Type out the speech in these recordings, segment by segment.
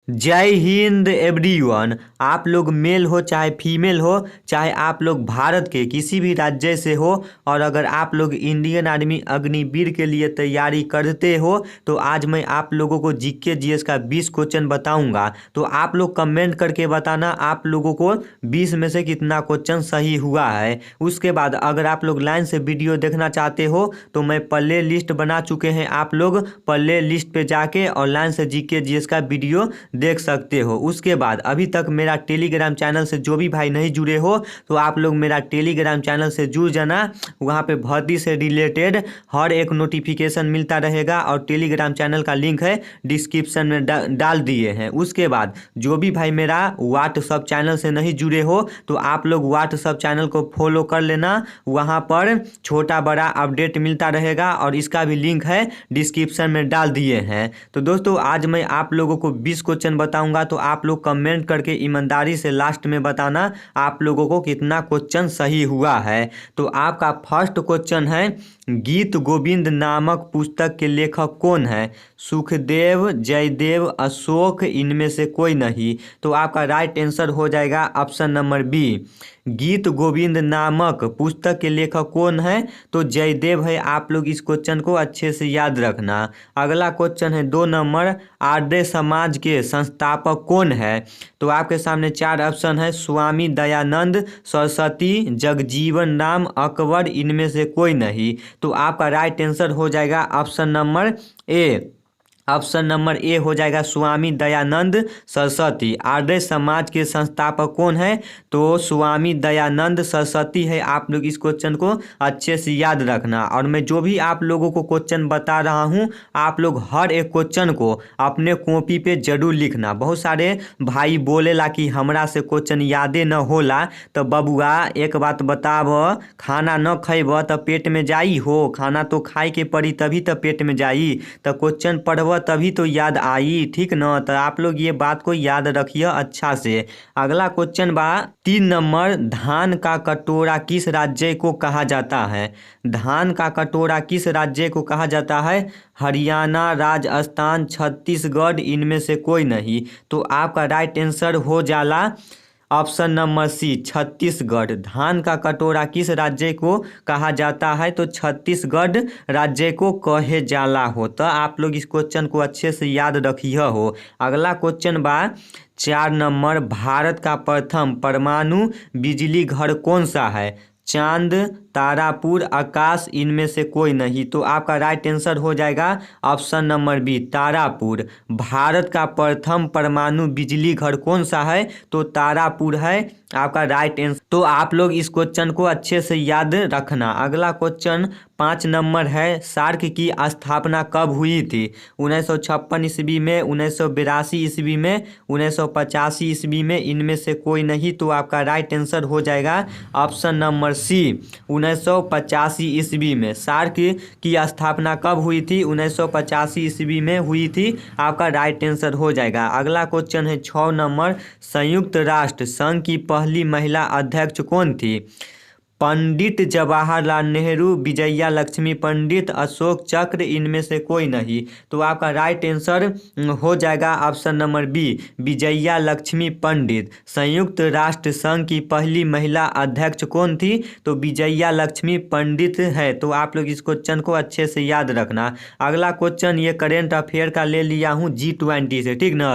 जय हिंद एवरीवन। आप लोग मेल हो चाहे फीमेल हो, चाहे आप लोग भारत के किसी भी राज्य से हो, और अगर आप लोग इंडियन आर्मी अग्निवीर के लिए तैयारी करते हो तो आज मैं आप लोगों को जीके जीएस का 20 क्वेश्चन बताऊंगा। तो आप लोग कमेंट करके बताना आप लोगों को 20 में से कितना क्वेश्चन सही हुआ है। उसके बाद अगर आप लोग लाइन से वीडियो देखना चाहते हो तो मैं प्ले लिस्ट बना चुके हैं, आप लोग प्ले लिस्ट पे जाके और लाइन से जीके जीएस का वीडियो देख सकते हो। उसके बाद अभी तक मेरा टेलीग्राम चैनल से जो भी भाई नहीं जुड़े हो तो आप लोग मेरा टेलीग्राम चैनल से जुड़ जाना। वहाँ पे भर्ती से रिलेटेड हर एक नोटिफिकेशन मिलता रहेगा और टेलीग्राम चैनल का लिंक है डिस्क्रिप्शन में डाल दिए हैं। उसके बाद जो भी भाई मेरा व्हाट्सअप चैनल से नहीं जुड़े हो तो आप लोग व्हाट्सअप चैनल को फॉलो कर लेना, वहाँ पर छोटा बड़ा अपडेट मिलता रहेगा और इसका भी लिंक है डिस्क्रिप्शन में डाल दिए हैं। तो दोस्तों आज मैं आप लोगों को 20 क्वेश्चन बताऊंगा, तो आप लोग कमेंट करके ईमानदारी से लास्ट में बताना आप लोगों को कितना क्वेश्चन सही हुआ है। तो आपका फर्स्ट क्वेश्चन है, गीत गोविंद नामक पुस्तक के लेखक कौन है? सुखदेव, जयदेव, अशोक, इनमें से कोई नहीं। तो आपका राइट आंसर हो जाएगा ऑप्शन नंबर बी। गीत गोविंद नामक पुस्तक के लेखक कौन है? तो जयदेव है। आप लोग इस क्वेश्चन को अच्छे से याद रखना। अगला क्वेश्चन है 2 नंबर, आर्य समाज के संस्थापक कौन है? तो आपके सामने 4 ऑप्शन है, स्वामी दयानंद सरस्वती, जगजीवन राम, अकबर, इनमें से कोई नहीं। तो आपका राइट आंसर हो जाएगा option number A. Option number A हो जाएगा स्वामी दयानंद सरस्वती। आर्य समाज के संस्थापक कौन है? तो स्वामी दयानंद सरस्वती है। आप लोग इस क्वेश्चन को अच्छे से याद रखना। और मैं जो भी आप लोगों को क्वेश्चन बता रहा हूँ आप लोग हर एक क्वेश्चन को अपने कॉपी पे जरूर लिखना। बहुत सारे भाई बोलेला कि हमरा से क्वेश्चन यादे न होला। तो बबुआ एक बात बताब, खाना न खैब तो पेट में जाई हो? खाना तो खाए के पड़ी तभी तो पेट में जाई। तो क्वेश्चन पढ़ब तभी तो याद आई, ठीक न? तो आप लोग ये बात को याद रखिए अच्छा से। अगला क्वेश्चन बा 3 नंबर, धान का कटोरा किस राज्य को कहा जाता है? धान का कटोरा किस राज्य को कहा जाता है? हरियाणा, राजस्थान, छत्तीसगढ़, इनमें से कोई नहीं। तो आपका राइट आंसर हो जाला ऑप्शन नंबर सी, छत्तीसगढ़। धान का कटोरा किस राज्य को कहा जाता है? तो छत्तीसगढ़ राज्य को कहे जाला हो। तो आप लोग इस क्वेश्चन को अच्छे से याद रखिए हो। अगला क्वेश्चन बा 4 नंबर, भारत का प्रथम परमाणु बिजली घर कौन सा है? चांद, तारापुर, आकाश, इनमें से कोई नहीं। तो आपका राइट आंसर हो जाएगा option number B, Tarapur. Bharat का प्रथम परमाणु बिजली घर कौन सा है? तो तारापुर है आपका राइट आंसर। तो आप लोग इस क्वेश्चन को अच्छे से याद रखना। अगला क्वेश्चन 5 नंबर है, सार्क की स्थापना कब हुई थी? 1956 ईस्वी में, 1982 ईस्वी में, 1985 ईस्वी में, इनमें से कोई नहीं। तो आपका राइट आंसर हो जाएगा ऑप्शन नंबर सी, 1985 ईस्वी में। सार्क की स्थापना कब हुई थी? 1985 ईस्वी में हुई थी। आपका राइट आंसर हो जाएगा। अगला क्वेश्चन है 6 नंबर, संयुक्त राष्ट्र संघ की पहली महिला अध्यक्ष कौन थी? पंडित जवाहरलाल नेहरू, विजया लक्ष्मी पंडित, अशोक चक्र, इनमें से कोई नहीं। तो आपका राइट आंसर हो जाएगा option number B, Vijaya Lakshmi Pandit. संयुक्त राष्ट्र संघ की पहली महिला अध्यक्ष कौन थी? तो विजया लक्ष्मी पंडित है। तो आप लोग इस क्वेश्चन को अच्छे से याद रखना। अगला क्वेश्चन ये करेंट अफेयर का ले लिया हूँ G20 से, ठीक ना?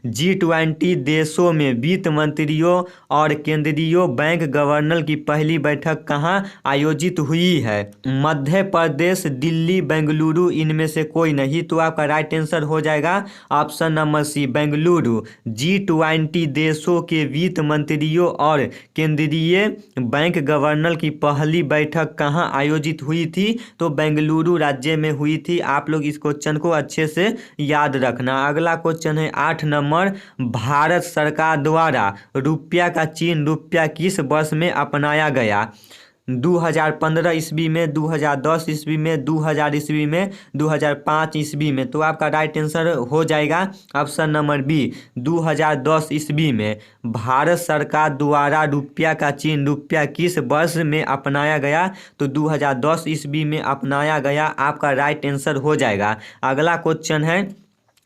G20 देशों में वित्त मंत्रियों और केंद्रीय बैंक गवर्नर की पहली बैठक कहाँ आयोजित हुई है? मध्य प्रदेश, दिल्ली, बेंगलुरु, इनमें से कोई नहीं। तो आपका राइट आंसर हो जाएगा ऑप्शन नंबर सी, बेंगलुरु। G20 देशों के वित्त मंत्रियों और केंद्रीय बैंक गवर्नर की पहली बैठक कहाँ आयोजित हुई थी? तो बेंगलुरु राज्य में हुई थी। आप लोग इस क्वेश्चन को अच्छे से याद रखना। अगला क्वेश्चन है 8 नंबर, भारत सरकार द्वारा रुपया का चिन्ह रुपया किस वर्ष में अपनाया गया? 2015 ईस्वी में, 2010 ईस्वी में, 2000 ईस्वी में, 2005 ईस्वी में। तो आपका राइट आंसर हो जाएगा ऑप्शन नंबर बी, 2010 ईस्वी में। भारत सरकार द्वारा रुपया का चिन्ह रुपया किस वर्ष में अपनाया गया? तो 2010 ईस्वी में अपनाया गया। आपका राइट आंसर हो जाएगा। अगला क्वेश्चन है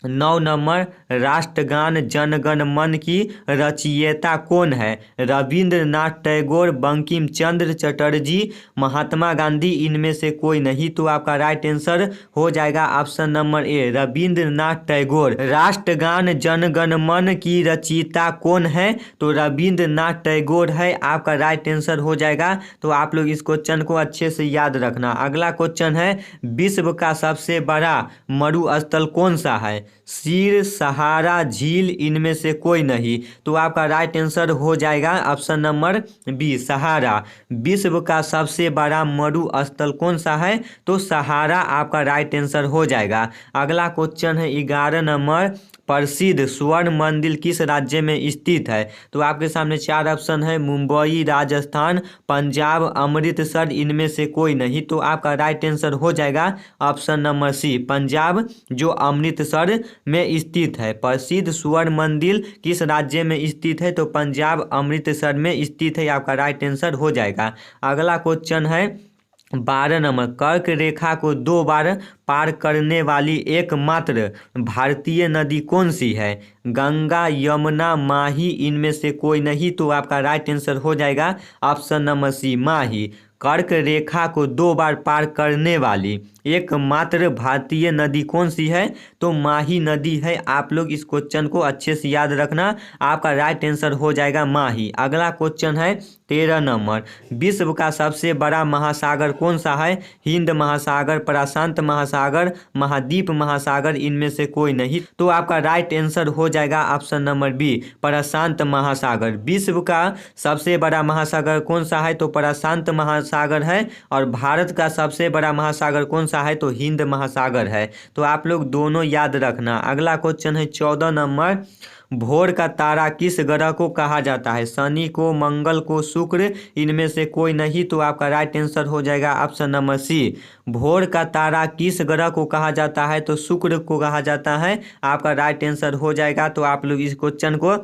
9 नंबर, राष्ट्रगान जन गण मन की रचयिता कौन है? रविंद्रनाथ टैगोर, बंकिम चंद्र चटर्जी, महात्मा गांधी, इनमें से कोई नहीं। तो आपका राइट आंसर हो जाएगा option number A, Rabindranath Tagore. राष्ट्रगान जन गण मन की रचयिता कौन है? तो रविंद्रनाथ टैगोर है आपका राइट आंसर हो जाएगा। तो आप लोग इस क्वेश्चन को अच्छे से याद रखना। अगला क्वेश्चन है, विश्व का सबसे बड़ा मरुस्थल कौन सा है? सिर, सहारा, झील, इनमें से कोई नहीं। तो आपका राइट आंसर हो जाएगा ऑप्शन नंबर बी, सहारा। विश्व का सबसे बड़ा मरुस्थल कौन सा है? तो सहारा आपका राइट आंसर हो जाएगा। अगला क्वेश्चन है 11 नंबर, प्रसिद्ध स्वर्ण मंदिर किस राज्य में स्थित है? तो आपके सामने 4 ऑप्शन है, मुंबई, राजस्थान, पंजाब, अमृतसर, इनमें से कोई नहीं। तो आपका राइट आंसर हो जाएगा ऑप्शन नंबर सी, पंजाब, जो अमृतसर में स्थित है। प्रसिद्ध स्वर्ण मंदिर किस राज्य में स्थित है? तो पंजाब, अमृतसर में स्थित है, आपका राइट आंसर हो जाएगा। अगला क्वेश्चन है 12 नंबर, कर्क रेखा को 2 बार पार करने वाली एकमात्र भारतीय नदी कौन सी है? गंगा, यमुना, माही, इनमें से कोई नहीं। तो आपका राइट आंसर हो जाएगा ऑप्शन नंबर सी, माही। कर्क रेखा को 2 बार पार करने वाली एकमात्र भारतीय नदी कौन सी है? तो माही नदी है। आप लोग इस क्वेश्चन को अच्छे से याद रखना, आपका राइट आंसर हो जाएगा माही। अगला क्वेश्चन है 13 नंबर, विश्व का सबसे बड़ा महासागर कौन सा है? हिंद महासागर, प्रशांत महासागर, महाद्वीप महासागर, इनमें से कोई नहीं। तो आपका राइट आंसर हो जाएगा ऑप्शन नंबर बी, प्रशांत महासागर। विश्व का सबसे बड़ा महासागर कौन सा है? तो प्रशांत महासागर है। और भारत का सबसे बड़ा महासागर कौन सा है? तो हिंद महासागर है। तो आप लोग दोनों याद रखना। अगला क्वेश्चन है 14 नंबर, भोर का तारा किस ग्रह को कहा जाता है? शनि को, मंगल को, शुक्र, इनमें से कोई नहीं। तो आपका राइट आंसर हो जाएगा ऑप्शन नंबर सी, भोर का तारा किस ग्रह को कहा जाता है? तो शुक्र को कहा जाता है, आपका राइट आंसर हो जाएगा। तो आप लोग इस क्वेश्चन को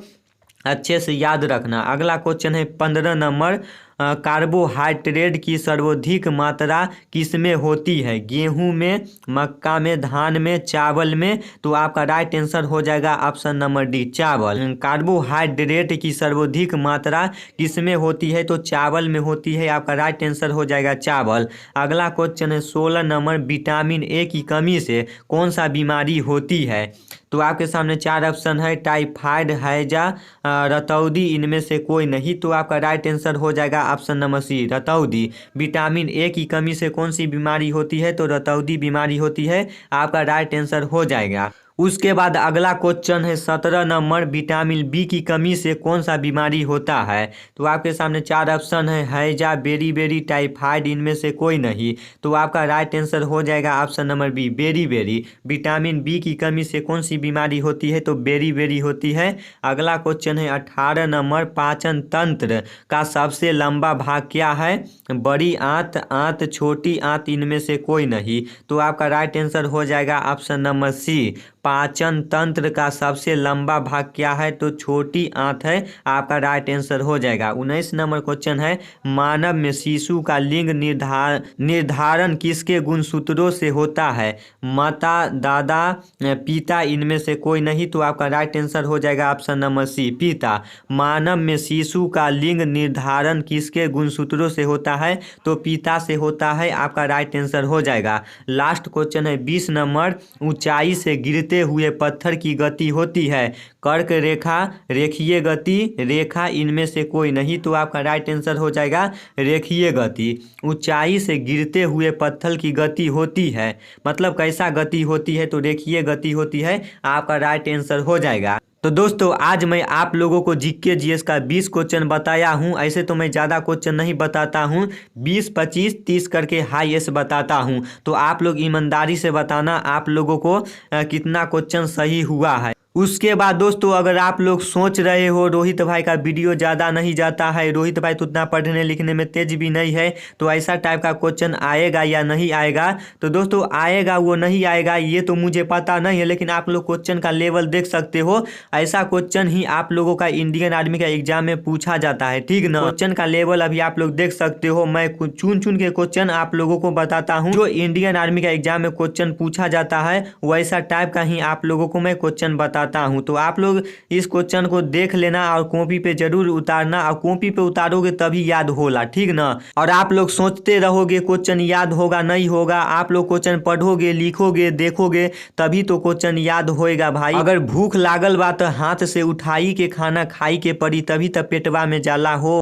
अच्छे से याद रखना। अगला क्वेश्चन है 15 नंबर, कार्बोहाइड्रेट की सर्वाधिक मात्रा किसमें होती है? गेहूं में, मक्का में, धान में, चावल में। तो आपका राइट आंसर हो जाएगा ऑप्शन नंबर डी, चावल। कार्बोहाइड्रेट की सर्वाधिक मात्रा किसमें होती है? तो चावल में होती है, आपका राइट आंसर हो जाएगा चावल। अगला क्वेश्चन है 16 नंबर, विटामिन ए की कमी से कौन सा बीमारी होती है? तो आपके सामने 4 ऑप्शन है, टाइफाइड, हैजा, रतौदी, इनमें से कोई नहीं। तो आपका राइट आंसर हो जाएगा ऑप्शन नंबर सी, रतौदी। विटामिन ए की कमी से कौन सी बीमारी होती है? तो रतौदी बीमारी होती है, आपका राइट आंसर हो जाएगा। उसके बाद अगला क्वेश्चन है 17 नंबर, विटामिन बी की कमी से कौन सा बीमारी होता है? तो आपके सामने 4 ऑप्शन है, हैजा, बेरी, टाइफाइड, इनमें से कोई नहीं। तो आपका राइट आंसर हो जाएगा ऑप्शन नंबर बी, बेरी। विटामिन बी की कमी से कौन सी बीमारी होती है? तो बेरी होती है। अगला क्वेश्चन है 18 नंबर, पाचन तंत्र का सबसे लंबा भाग क्या है? बड़ी आंत, छोटी आंत, इनमें से कोई नहीं। तो आपका राइट आंसर हो जाएगा ऑप्शन नंबर सी, पाचन तंत्र का सबसे लंबा भाग क्या है? तो छोटी आंत है, आपका राइट आंसर हो जाएगा। 19 नंबर क्वेश्चन है, मानव में शिशु का लिंग निर्धारण किसके गुणसूत्रों से होता है? माता, दादा, पिता, इनमें से कोई नहीं। तो आपका राइट आंसर हो जाएगा ऑप्शन नंबर सी, पिता। मानव में शिशु का लिंग निर्धारण किसके गुणसूत्रों से होता है? तो पिता से होता है, आपका राइट आंसर हो जाएगा। लास्ट क्वेश्चन है 20 नंबर, ऊंचाई से गिरते हुए पत्थर की गति होती है? कर्क रेखा, रेखीय गति, रेखा, इनमें से कोई नहीं। तो आपका राइट आंसर हो जाएगा रेखीय गति। ऊंचाई से गिरते हुए पत्थर की गति होती है, मतलब कैसा गति होती है? तो रेखीय गति होती है, आपका राइट आंसर हो जाएगा। तो दोस्तों आज मैं आप लोगों को जीके जीएस का 20 क्वेश्चन बताया हूं। ऐसे तो मैं ज़्यादा क्वेश्चन नहीं बताता हूं, 20, 25, 30 करके हाईएस्ट बताता हूं। तो आप लोग ईमानदारी से बताना आप लोगों को कितना क्वेश्चन सही हुआ है। उसके बाद दोस्तों अगर आप लोग सोच रहे हो रोहित भाई का वीडियो ज़्यादा नहीं जाता है, रोहित भाई तो उतना पढ़ने लिखने में तेज भी नहीं है, तो ऐसा टाइप का क्वेश्चन आएगा या नहीं आएगा, तो दोस्तों आएगा वो नहीं आएगा ये तो मुझे पता नहीं है, लेकिन आप लोग क्वेश्चन का लेवल देख सकते हो। ऐसा क्वेश्चन ही आप लोगों का इंडियन आर्मी का एग्जाम में पूछा जाता है, ठीक ना। क्वेश्चन का लेवल अभी आप लोग देख सकते हो। मैं चुन चुन के क्वेश्चन आप लोगों को बताता हूँ। जो इंडियन आर्मी का एग्जाम में क्वेश्चन पूछा जाता है वैसा टाइप का ही आप लोगों को मैं क्वेश्चन बताता हूँ। तो आप लोग इस क्वेश्चन को देख लेना और कॉपी पे जरूर उतारना, और कॉपी पे उतारोगे तभी याद होला, ठीक ना। और आप लोग सोचते रहोगे क्वेश्चन याद होगा नहीं होगा, आप लोग क्वेश्चन पढ़ोगे लिखोगे देखोगे तभी तो क्वेश्चन याद होएगा भाई। अगर भूख लागल बा तो हाथ से उठाई के खाना खाई के पड़ी, तभी तो पेटवा में जाला हो।